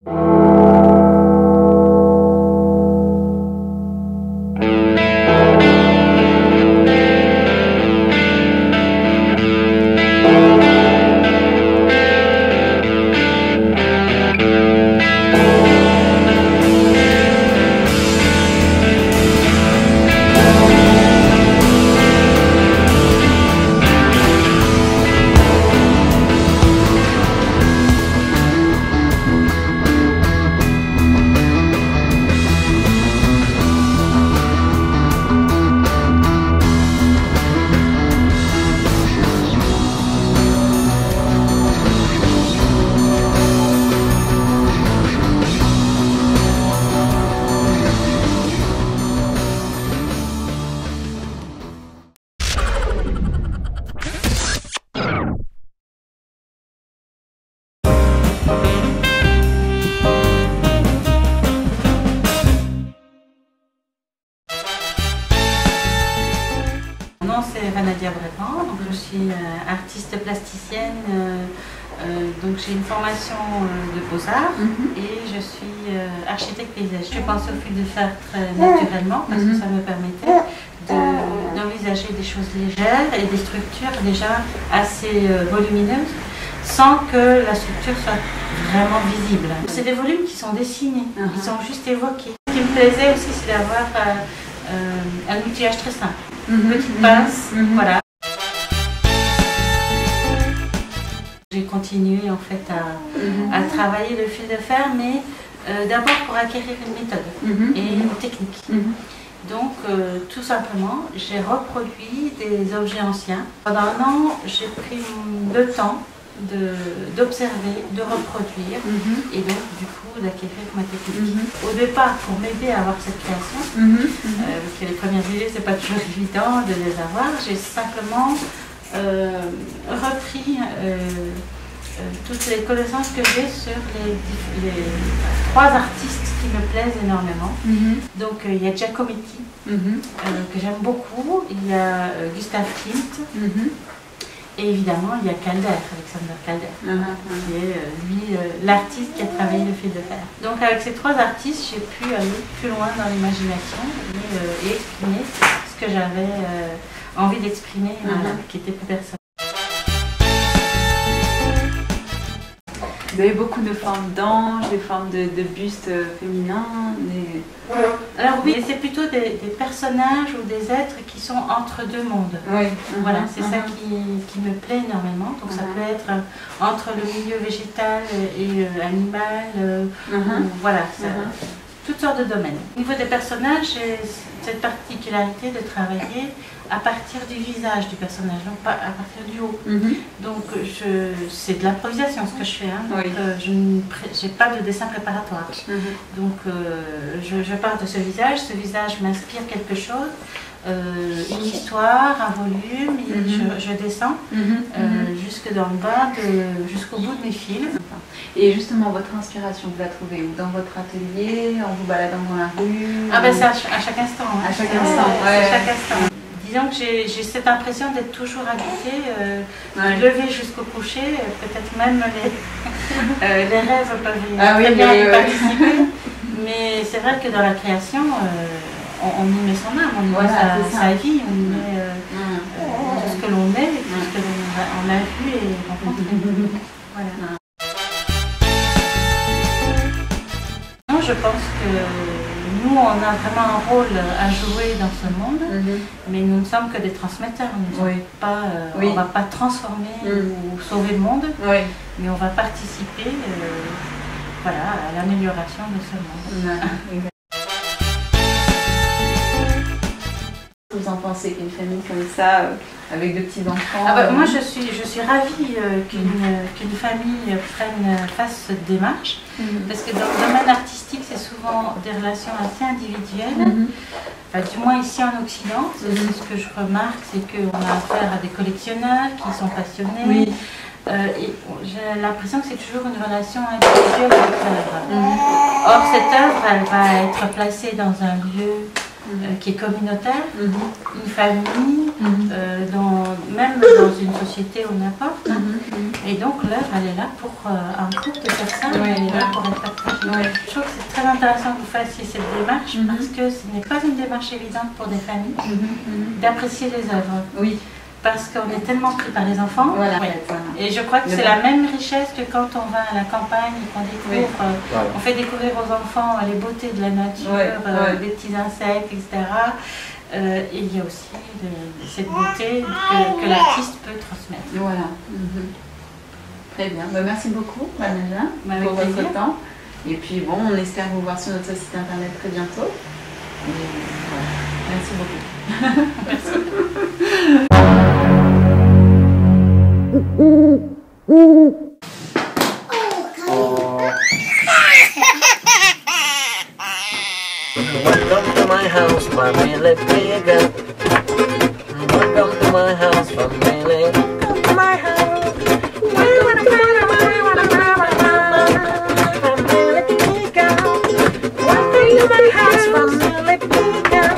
Mon nom c'est Vanadia Brépan, donc je suis artiste plasticienne, donc j'ai une formation de beaux-arts et je suis architecte paysagiste. Je pense au fil de fer très naturellement parce que ça me permettait d'envisager des choses légères et des structures déjà assez volumineuses sans que la structure soit vraiment visible. C'est des volumes qui sont dessinés, qui sont juste évoqués. Ce qui me plaisait aussi c'est d'avoir un outillage très simple. Une petite pince, voilà. J'ai continué en fait à travailler le fil de fer, mais d'abord pour acquérir une méthode et une technique. Donc tout simplement, j'ai reproduit des objets anciens. Pendant un an, j'ai pris le temps d'observer, de reproduire et donc du coup d'acquérir ma technique. Au départ, pour m'aider à avoir cette création, parce que les premières idées c'est pas toujours évident de les avoir, j'ai simplement repris toutes les connaissances que j'ai sur les trois artistes qui me plaisent énormément. Donc il y a Giacometti que j'aime beaucoup, il y a Gustav Klimt. Et évidemment, il y a Calder, Alexander Calder, qui est lui l'artiste qui a travaillé le fil de fer. Donc avec ces trois artistes, j'ai pu aller plus loin dans l'imagination et exprimer ce que j'avais envie d'exprimer, qui était plus personnel. Vous avez beaucoup de formes d'anges, des formes de bustes féminins. Alors oui, c'est plutôt des personnages ou des êtres qui sont entre deux mondes. Voilà, c'est ça qui me plaît énormément. Donc ça peut être entre le milieu végétal et animal, voilà, toutes sortes de domaines. Au niveau des personnages, j'ai cette particularité de travailler à partir du visage du personnage, donc pas à partir du haut. Donc c'est de l'improvisation ce que je fais, donc je n'ai pas de dessin préparatoire. Donc je pars de ce visage m'inspire quelque chose, une histoire, un volume, et je descends jusque dans le bas, jusqu'au bout de mes fils. Et justement, votre inspiration, vous la trouvez où? Dans votre atelier, en vous baladant dans la rue? Ah ben c'est à chaque instant. À chaque instant, à chaque instant. Disons que j'ai cette impression d'être toujours habitée, du lever jusqu'au coucher, peut-être même les rêves peuvent très bien y participer, mais c'est vrai que dans la création, on y met son âme, on y met sa vie, on y met tout ce que l'on est, tout ce que l'on a vu et rencontré. Voilà. Non, je pense que nous, on a vraiment un rôle à jouer dans ce monde, mais nous ne sommes que des transmetteurs. Nous ne on va pas transformer ou sauver le monde, mais on va participer voilà, à l'amélioration de ce monde. Vous en pensez qu'une famille comme ça, avec de petits enfants? Moi, je suis ravie qu'une famille fasse cette démarche, parce que dans le domaine artistique, c'est souvent des relations assez individuelles. Enfin, du moins ici en Occident, ce que je remarque, c'est qu'on a affaire à des collectionneurs qui sont passionnés. Et j'ai l'impression que c'est toujours une relation individuelle avec l'œuvre. Or, cette œuvre, elle va être placée dans un lieu qui est communautaire, une famille, même dans une société ou n'importe. Et donc l'œuvre, elle est là pour un couple de personnes, elle est là pour être partagée. Je trouve que c'est très intéressant que vous fassiez cette démarche parce que ce n'est pas une démarche évidente pour des familles d'apprécier les œuvres. Oui. Parce qu'on est tellement pris par les enfants. Voilà. Et je crois que c'est la même richesse que quand on va à la campagne et qu'on découvre, on fait découvrir aux enfants les beautés de la nature, les petits insectes, etc. Et il y a aussi cette beauté que l'artiste peut transmettre. Voilà. Très bien. Bah, merci beaucoup, Vanessa, pour votre temps. Et puis bon, on espère vous voir sur notre site internet très bientôt. Et voilà. Merci beaucoup. Merci. Welcome to my house, family bigger. Welcome to my house, family. Welcome to my house. Welcome to my family bigger. Welcome to my house, family bigger.